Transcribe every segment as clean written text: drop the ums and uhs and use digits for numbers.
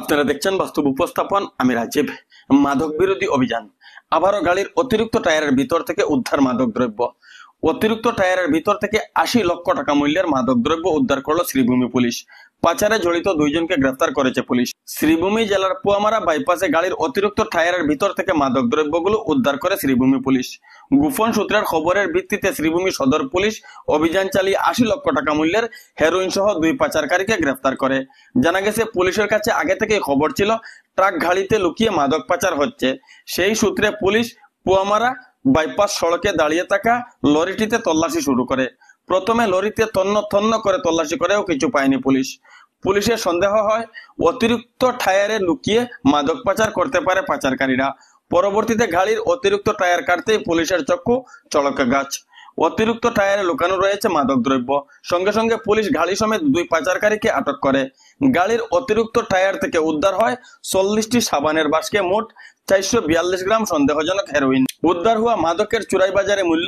আপনারা দেখছেন বাস্তব উপস্থাপন। আমি রাজীব। মাদক বিরোধী অভিযান। আবারও গাড়ির অতিরিক্ত টায়ারের ভিতর থেকে উদ্ধার মাদক দ্রব্য। অতিরিক্ত টায়ারের ভিতর থেকে ৮০ লক্ষ টাকা মূল্যের মাদক দ্রব্য উদ্ধার করলো শ্রীভূমি পুলিশ। পাচারে জড়িত দুইজনকে গ্রেফতার করেছে পুলিশ। শ্রীভূমি জেলার পুয়ামারা বাইপাসে গাড়ির অতিরিক্ত টায়ারের ভিতর থেকে মাদক দ্রব্যগুলো উদ্ধার করে শ্রীভূমি পুলিশ। গোপন সূত্রের খবরের ভিত্তিতে শ্রীভূমি সদর পুলিশ অভিযান চালিয়ে ৮০ লক্ষ টাকা মূল্যের হেরোইন সহ দুই পাচারকারীকে গ্রেফতার করে। জানা গেছে, পুলিশের কাছে আগে থেকেই খবর ছিল ট্রাক গাড়িতে লুকিয়ে মাদক পাচার হচ্ছে। সেই সূত্রে পুলিশ পুয়ামারা বাইপাস সড়কে দাঁড়িয়ে থাকা লরিটিতে তল্লাশি শুরু করে। প্রথমে লরিতে তন্ন তন্ন করে তল্লাশি করেও কিছু পায়নি পুলিশ। পুলিশের সন্দেহ হয় অতিরিক্ত টায়ারে লুকিয়ে মাদক পাচার করতে পারে পাচারকারীরা। পরবর্তীতে গাড়ির অতিরিক্ত টায়ার কাটতেই পুলিশের চক্ষু চড়কে গাছ। অতিরিক্ত টায়ারে লুকানো রয়েছে মাদক দ্রব্য। সঙ্গে সঙ্গে পুলিশ গাড়ি সমেত দুই পাচারকারীকে আটক করে। গাড়ির অতিরিক্ত টায়ার থেকে উদ্ধার হয় ৪০টি সাবানের বাক্সে মোট ৪৪২ গ্রাম সন্দেহজনক হেরোইন। উদ্ধার হওয়া মাদকের চুরাই বাজারে মূল্য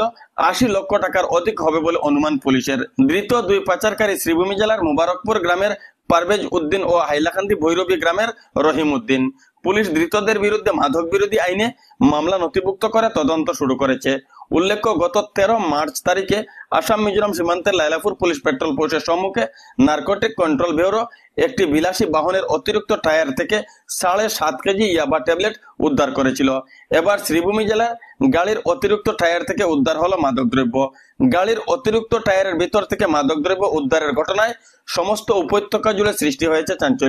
৮০ লক্ষ টাকার অধিক হবে বলে অনুমান পুলিশের। ধৃত দুই পাচারকারী শ্রীভূমি জেলার মুবারকপুর গ্রামের পারভেজ উদ্দিন ও হাইলাকান্দি ভৈরবী গ্রামের রহিম উদ্দিন। পুলিশ ধৃতদের বিরুদ্ধে মাদক বিরোধী আইনে মামলা নথিভুক্ত করে তদন্ত শুরু করেছে। উল্লেখ্য, গত ১৩ মার্চ তারিখে আসাম মিজোরাম সীমান্তের লাইলাপুর পুলিশ পেট্রোল পোস্টের সম্মুখে নার্কোটিক কন্ট্রোল ব্যুরো একটি বিলাসী বাহনের অতিরিক্ত টায়ার থেকে ৭.৫ কেজি ইয়াবা ট্যাবলেট উদ্ধার করেছিল। এবার শ্রীভূমি জেলার গাড়ির অতিরিক্ত টায়ার থেকে উদ্ধার হলো মাদকদ্রব্য। গাড়ির অতিরিক্ত টায়ারের ভিতর থেকে মাদকদ্রব্য উদ্ধারের ঘটনায় সমস্ত উপত্যকা জুড়ে সৃষ্টি হয়েছে চাঞ্চল্য।